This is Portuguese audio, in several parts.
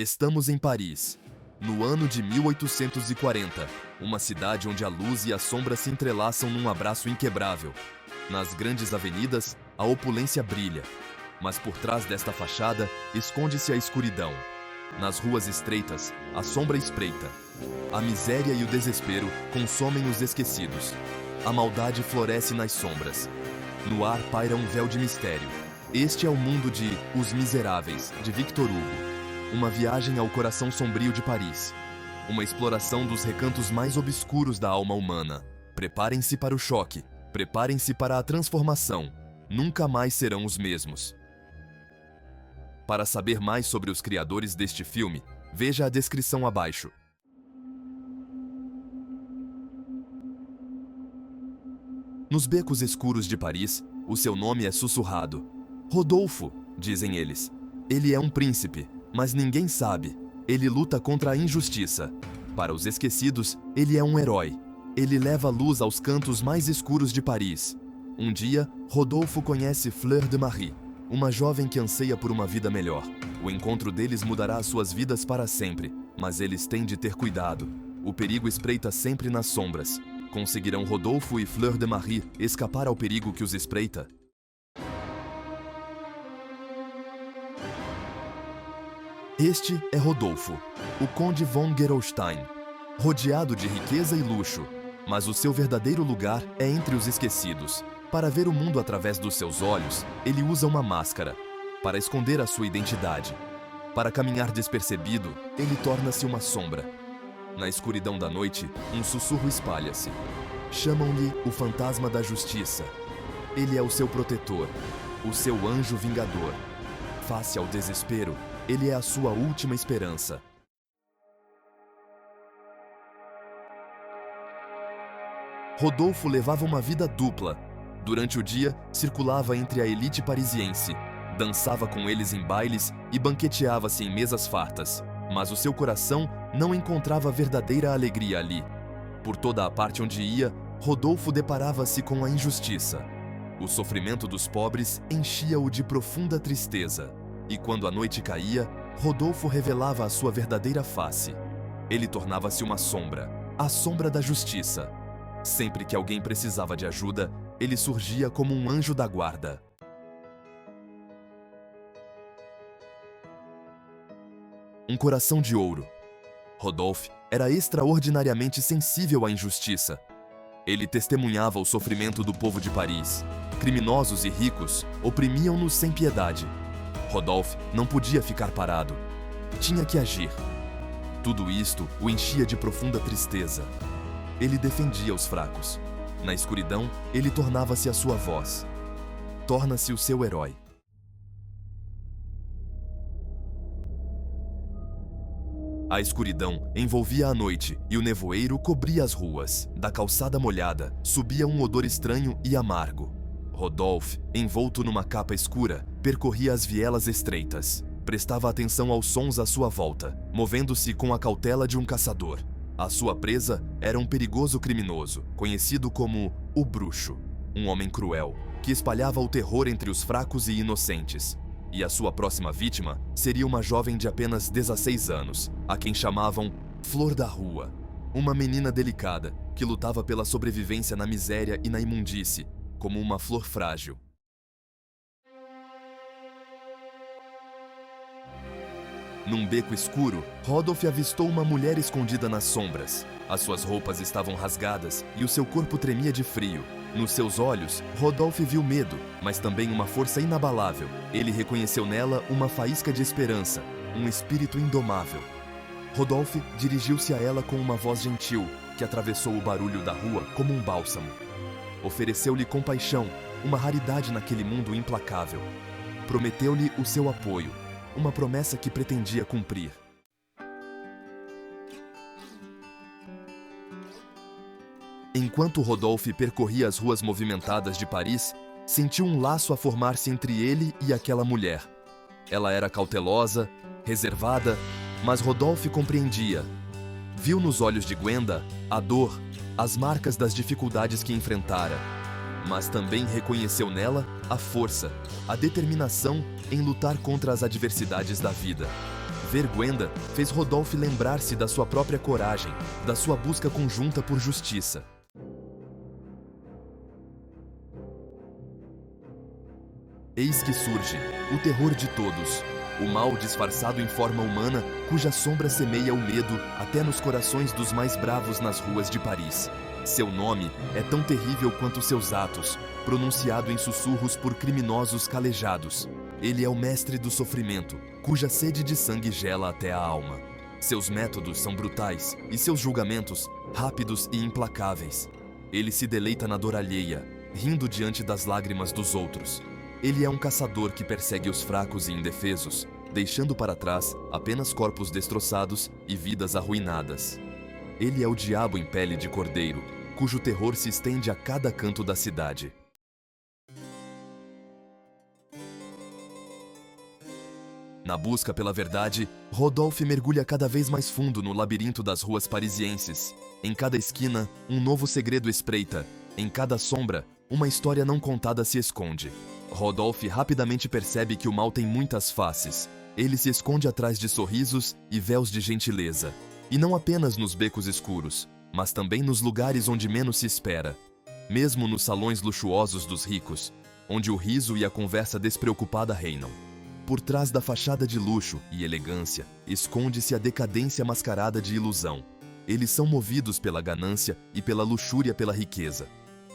Estamos em Paris, no ano de 1840, uma cidade onde a luz e a sombra se entrelaçam num abraço inquebrável. Nas grandes avenidas, a opulência brilha, mas por trás desta fachada esconde-se a escuridão. Nas ruas estreitas, a sombra espreita. A miséria e o desespero consomem os esquecidos. A maldade floresce nas sombras. No ar paira um véu de mistério. Este é o mundo de Os Miseráveis, de Victor Hugo. Uma viagem ao coração sombrio de Paris. Uma exploração dos recantos mais obscuros da alma humana. Preparem-se para o choque. Preparem-se para a transformação. Nunca mais serão os mesmos. Para saber mais sobre os criadores deste filme, veja a descrição abaixo. Nos becos escuros de Paris, o seu nome é sussurrado. Rodolfo, dizem eles. Ele é um príncipe, mas ninguém sabe. Ele luta contra a injustiça. Para os esquecidos, ele é um herói. Ele leva luz aos cantos mais escuros de Paris. Um dia, Rodolfo conhece Fleur de Marie, uma jovem que anseia por uma vida melhor. O encontro deles mudará suas vidas para sempre, mas eles têm de ter cuidado. O perigo espreita sempre nas sombras. Conseguirão Rodolfo e Fleur de Marie escapar ao perigo que os espreita? Este é Rodolfo, o conde von Gerolstein, rodeado de riqueza e luxo, mas o seu verdadeiro lugar é entre os esquecidos. Para ver o mundo através dos seus olhos, ele usa uma máscara, para esconder a sua identidade. Para caminhar despercebido, ele torna-se uma sombra. Na escuridão da noite, um sussurro espalha-se. Chamam-lhe o fantasma da justiça. Ele é o seu protetor, o seu anjo vingador. Face ao desespero, ele é a sua última esperança. Rodolfo levava uma vida dupla. Durante o dia, circulava entre a elite parisiense, dançava com eles em bailes e banqueteava-se em mesas fartas. Mas o seu coração não encontrava verdadeira alegria ali. Por toda a parte onde ia, Rodolfo deparava-se com a injustiça. O sofrimento dos pobres enchia-o de profunda tristeza. E quando a noite caía, Rodolfo revelava a sua verdadeira face. Ele tornava-se uma sombra, a sombra da justiça. Sempre que alguém precisava de ajuda, ele surgia como um anjo da guarda. Um coração de ouro. Rodolfo era extraordinariamente sensível à injustiça. Ele testemunhava o sofrimento do povo de Paris. Criminosos e ricos oprimiam-nos sem piedade. Rodolfo não podia ficar parado. Tinha que agir. Tudo isto o enchia de profunda tristeza. Ele defendia os fracos. Na escuridão, ele tornava-se a sua voz. Torna-se o seu herói. A escuridão envolvia a noite e o nevoeiro cobria as ruas. Da calçada molhada, subia um odor estranho e amargo. Rodolfo, envolto numa capa escura, percorria as vielas estreitas. Prestava atenção aos sons à sua volta, movendo-se com a cautela de um caçador. A sua presa era um perigoso criminoso, conhecido como o Bruxo, um homem cruel, que espalhava o terror entre os fracos e inocentes. E a sua próxima vítima seria uma jovem de apenas 16 anos, a quem chamavam Flor da Rua. Uma menina delicada, que lutava pela sobrevivência na miséria e na imundície, como uma flor frágil. Num beco escuro, Rodolfo avistou uma mulher escondida nas sombras. As suas roupas estavam rasgadas e o seu corpo tremia de frio. Nos seus olhos, Rodolfo viu medo, mas também uma força inabalável. Ele reconheceu nela uma faísca de esperança, um espírito indomável. Rodolfo dirigiu-se a ela com uma voz gentil, que atravessou o barulho da rua como um bálsamo. Ofereceu-lhe compaixão, uma raridade naquele mundo implacável. Prometeu-lhe o seu apoio, uma promessa que pretendia cumprir. Enquanto Rodolfo percorria as ruas movimentadas de Paris, sentiu um laço a formar-se entre ele e aquela mulher. Ela era cautelosa, reservada, mas Rodolfo compreendia. Viu nos olhos de Gwenda a dor, as marcas das dificuldades que enfrentara, mas também reconheceu nela a força, a determinação em lutar contra as adversidades da vida. Ver Gwenda fez Rodolphe lembrar-se da sua própria coragem, da sua busca conjunta por justiça. Eis que surge o terror de todos, o mal disfarçado em forma humana, cuja sombra semeia o medo até nos corações dos mais bravos nas ruas de Paris. Seu nome é tão terrível quanto seus atos, pronunciado em sussurros por criminosos calejados. Ele é o mestre do sofrimento, cuja sede de sangue gela até a alma. Seus métodos são brutais e seus julgamentos rápidos e implacáveis. Ele se deleita na dor alheia, rindo diante das lágrimas dos outros. Ele é um caçador que persegue os fracos e indefesos, deixando para trás apenas corpos destroçados e vidas arruinadas. Ele é o diabo em pele de cordeiro, cujo terror se estende a cada canto da cidade. Na busca pela verdade, Rodolphe mergulha cada vez mais fundo no labirinto das ruas parisienses. Em cada esquina, um novo segredo espreita. Em cada sombra, uma história não contada se esconde. Rodolphe rapidamente percebe que o mal tem muitas faces. Ele se esconde atrás de sorrisos e véus de gentileza. E não apenas nos becos escuros, mas também nos lugares onde menos se espera. Mesmo nos salões luxuosos dos ricos, onde o riso e a conversa despreocupada reinam. Por trás da fachada de luxo e elegância, esconde-se a decadência mascarada de ilusão. Eles são movidos pela ganância e pela luxúria pela riqueza.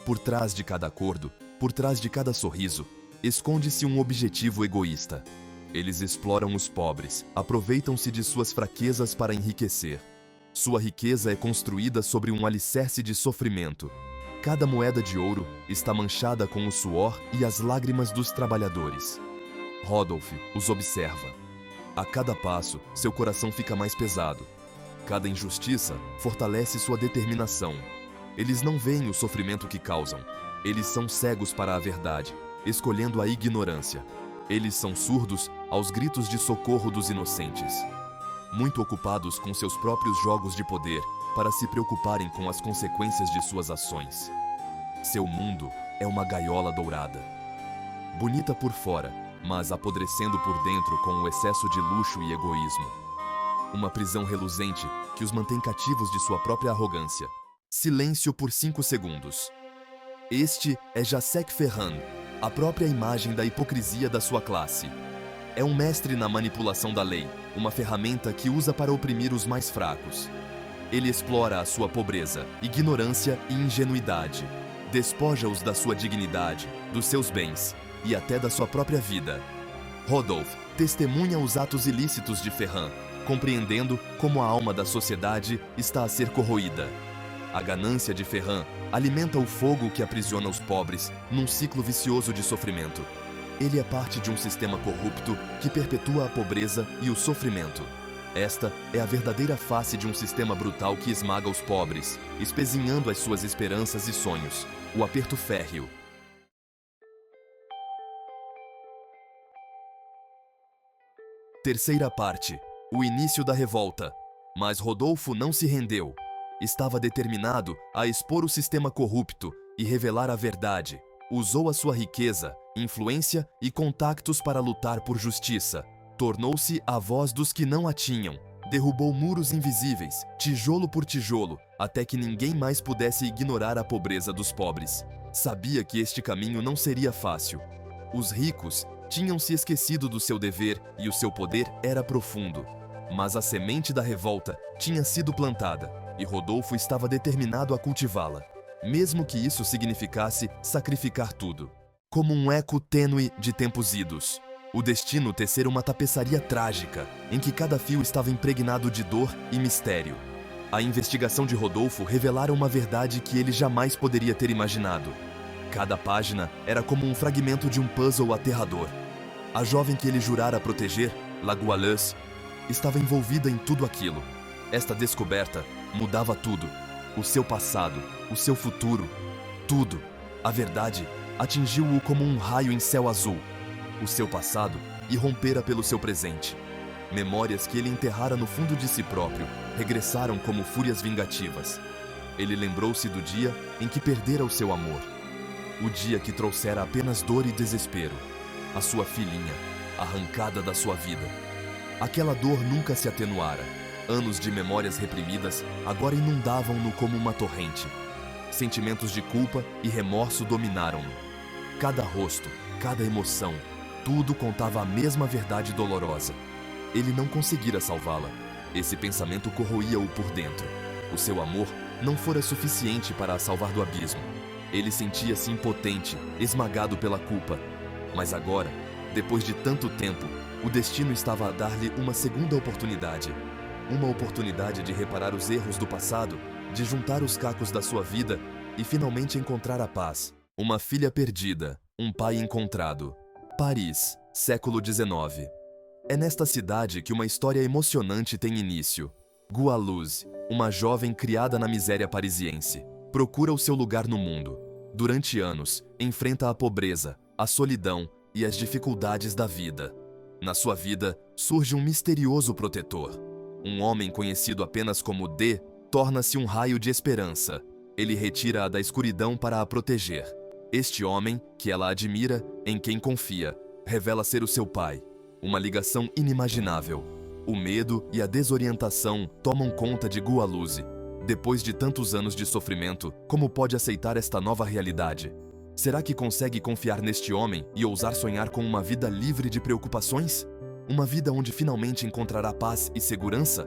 Por trás de cada acordo, por trás de cada sorriso, esconde-se um objetivo egoísta. Eles exploram os pobres, aproveitam-se de suas fraquezas para enriquecer. Sua riqueza é construída sobre um alicerce de sofrimento. Cada moeda de ouro está manchada com o suor e as lágrimas dos trabalhadores. Rodolphe os observa. A cada passo, seu coração fica mais pesado. Cada injustiça fortalece sua determinação. Eles não veem o sofrimento que causam. Eles são cegos para a verdade, escolhendo a ignorância. Eles são surdos aos gritos de socorro dos inocentes. Muito ocupados com seus próprios jogos de poder para se preocuparem com as consequências de suas ações. Seu mundo é uma gaiola dourada. Bonita por fora, mas apodrecendo por dentro com o excesso de luxo e egoísmo. Uma prisão reluzente que os mantém cativos de sua própria arrogância. Silêncio por 5 segundos. Este é Jacques Ferrand, a própria imagem da hipocrisia da sua classe. É um mestre na manipulação da lei, uma ferramenta que usa para oprimir os mais fracos. Ele explora a sua pobreza, ignorância e ingenuidade. Despoja-os da sua dignidade, dos seus bens e até da sua própria vida. Rodolphe testemunha os atos ilícitos de Ferrand, compreendendo como a alma da sociedade está a ser corroída. A ganância de Ferrand alimenta o fogo que aprisiona os pobres num ciclo vicioso de sofrimento. Ele é parte de um sistema corrupto que perpetua a pobreza e o sofrimento. Esta é a verdadeira face de um sistema brutal que esmaga os pobres, espezinhando as suas esperanças e sonhos. O aperto férreo. Terceira parte. O início da revolta. Mas Rodolfo não se rendeu. Estava determinado a expor o sistema corrupto e revelar a verdade. Usou a sua riqueza, influência e contactos para lutar por justiça. Tornou-se a voz dos que não a tinham. Derrubou muros invisíveis, tijolo por tijolo, até que ninguém mais pudesse ignorar a pobreza dos pobres. Sabia que este caminho não seria fácil. Os ricos tinham se esquecido do seu dever e o seu poder era profundo. Mas a semente da revolta tinha sido plantada e Rodolfo estava determinado a cultivá-la, mesmo que isso significasse sacrificar tudo. Como um eco tênue de tempos idos, o destino tecera uma tapeçaria trágica, em que cada fio estava impregnado de dor e mistério. A investigação de Rodolfo revelara uma verdade que ele jamais poderia ter imaginado. Cada página era como um fragmento de um puzzle aterrador. A jovem que ele jurara proteger, La Goualeuse, estava envolvida em tudo aquilo. Esta descoberta mudava tudo. O seu passado, o seu futuro, tudo. A verdade atingiu-o como um raio em céu azul. O seu passado irrompera pelo seu presente. Memórias que ele enterrara no fundo de si próprio regressaram como fúrias vingativas. Ele lembrou-se do dia em que perdera o seu amor. O dia que trouxera apenas dor e desespero. A sua filhinha, arrancada da sua vida. Aquela dor nunca se atenuara. Anos de memórias reprimidas agora inundavam-no como uma torrente. Sentimentos de culpa e remorso dominaram-no. Cada rosto, cada emoção, tudo contava a mesma verdade dolorosa. Ele não conseguira salvá-la. Esse pensamento corroía-o por dentro. O seu amor não fora suficiente para a salvar do abismo. Ele sentia-se impotente, esmagado pela culpa. Mas agora, depois de tanto tempo, o destino estava a dar-lhe uma segunda oportunidade. Uma oportunidade de reparar os erros do passado, de juntar os cacos da sua vida e finalmente encontrar a paz. Uma filha perdida, um pai encontrado. Paris, século XIX. É nesta cidade que uma história emocionante tem início. Gualuz, uma jovem criada na miséria parisiense, procura o seu lugar no mundo. Durante anos, enfrenta a pobreza, a solidão e as dificuldades da vida. Na sua vida, surge um misterioso protetor. Um homem conhecido apenas como D torna-se um raio de esperança. Ele retira-a da escuridão para a proteger. Este homem, que ela admira, em quem confia, revela ser o seu pai. Uma ligação inimaginável. O medo e a desorientação tomam conta de Gualuz. Depois de tantos anos de sofrimento, como pode aceitar esta nova realidade? Será que consegue confiar neste homem e ousar sonhar com uma vida livre de preocupações? Uma vida onde finalmente encontrará paz e segurança?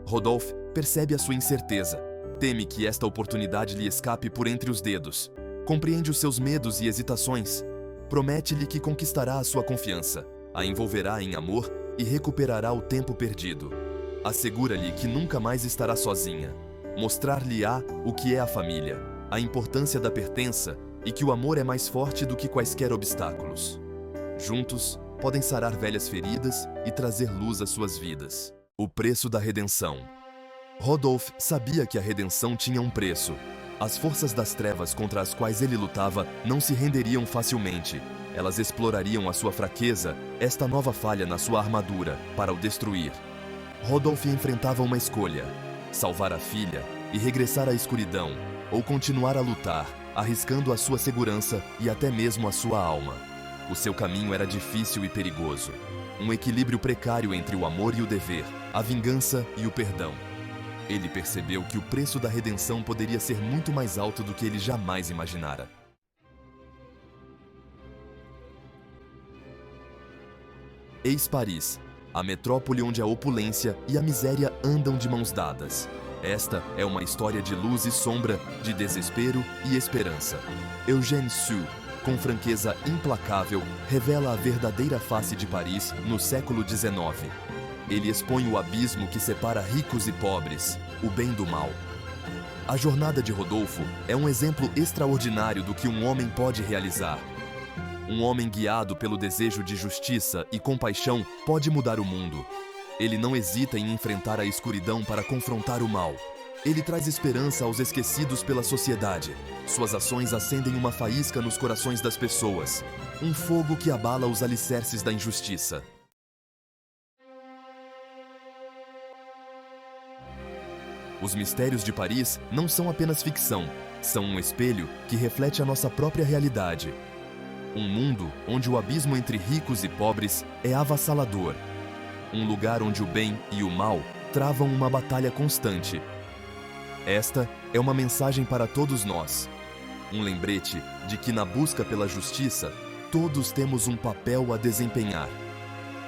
Rodolphe percebe a sua incerteza. Teme que esta oportunidade lhe escape por entre os dedos. Compreende os seus medos e hesitações. Promete-lhe que conquistará a sua confiança, a envolverá em amor e recuperará o tempo perdido. Assegura-lhe que nunca mais estará sozinha. Mostrar-lhe-á o que é a família, a importância da pertença e que o amor é mais forte do que quaisquer obstáculos. Juntos, podem sarar velhas feridas e trazer luz às suas vidas. O preço da redenção. Rodolphe sabia que a redenção tinha um preço. As forças das trevas contra as quais ele lutava não se renderiam facilmente. Elas explorariam a sua fraqueza, esta nova falha na sua armadura, para o destruir. Rodolphe enfrentava uma escolha: salvar a filha e regressar à escuridão, ou continuar a lutar, arriscando a sua segurança e até mesmo a sua alma. O seu caminho era difícil e perigoso. Um equilíbrio precário entre o amor e o dever, a vingança e o perdão. Ele percebeu que o preço da redenção poderia ser muito mais alto do que ele jamais imaginara. Eis Paris, a metrópole onde a opulência e a miséria andam de mãos dadas. Esta é uma história de luz e sombra, de desespero e esperança. Eugène Sue, com franqueza implacável, revela a verdadeira face de Paris no século XIX. Ele expõe o abismo que separa ricos e pobres, o bem do mal. A jornada de Rodolfo é um exemplo extraordinário do que um homem pode realizar. Um homem guiado pelo desejo de justiça e compaixão pode mudar o mundo. Ele não hesita em enfrentar a escuridão para confrontar o mal. Ele traz esperança aos esquecidos pela sociedade. Suas ações acendem uma faísca nos corações das pessoas. Um fogo que abala os alicerces da injustiça. Os mistérios de Paris não são apenas ficção, são um espelho que reflete a nossa própria realidade. Um mundo onde o abismo entre ricos e pobres é avassalador. Um lugar onde o bem e o mal travam uma batalha constante. Esta é uma mensagem para todos nós. Um lembrete de que na busca pela justiça, todos temos um papel a desempenhar.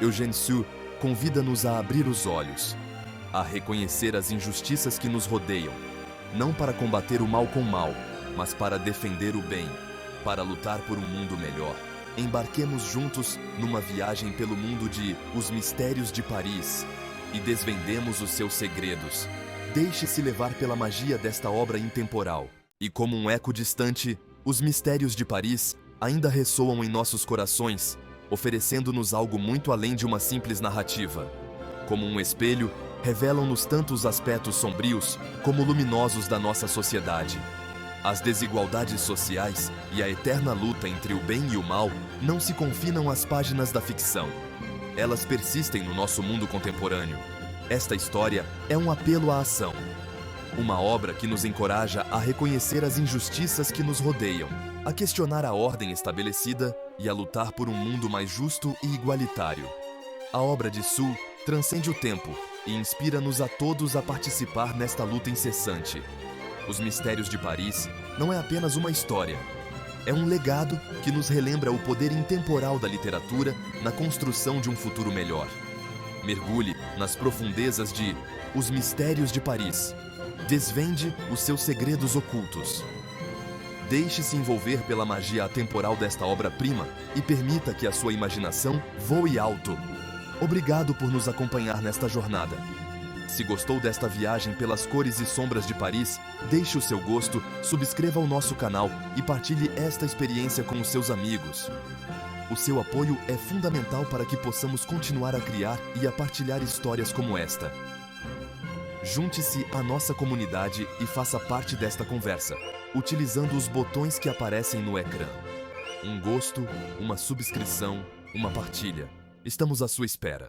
Eugène Sue convida-nos a abrir os olhos, a reconhecer as injustiças que nos rodeiam, não para combater o mal com o mal, mas para defender o bem, para lutar por um mundo melhor. Embarquemos juntos numa viagem pelo mundo de Os Mistérios de Paris e desvendemos os seus segredos. Deixe-se levar pela magia desta obra intemporal. E como um eco distante, os mistérios de Paris ainda ressoam em nossos corações, oferecendo-nos algo muito além de uma simples narrativa. Como um espelho, revelam-nos tanto os aspectos sombrios como luminosos da nossa sociedade. As desigualdades sociais e a eterna luta entre o bem e o mal não se confinam às páginas da ficção. Elas persistem no nosso mundo contemporâneo. Esta história é um apelo à ação. Uma obra que nos encoraja a reconhecer as injustiças que nos rodeiam, a questionar a ordem estabelecida e a lutar por um mundo mais justo e igualitário. A obra de Sue transcende o tempo e inspira-nos a todos a participar nesta luta incessante. Os Mistérios de Paris não é apenas uma história. É um legado que nos relembra o poder intemporal da literatura na construção de um futuro melhor. Mergulhe nas profundezas de Os Mistérios de Paris. Desvende os seus segredos ocultos. Deixe-se envolver pela magia atemporal desta obra-prima e permita que a sua imaginação voe alto. Obrigado por nos acompanhar nesta jornada. Se gostou desta viagem pelas cores e sombras de Paris, deixe o seu gosto, subscreva o nosso canal e partilhe esta experiência com os seus amigos. O seu apoio é fundamental para que possamos continuar a criar e a partilhar histórias como esta. Junte-se à nossa comunidade e faça parte desta conversa, utilizando os botões que aparecem no ecrã. Um gosto, uma subscrição, uma partilha. Estamos à sua espera.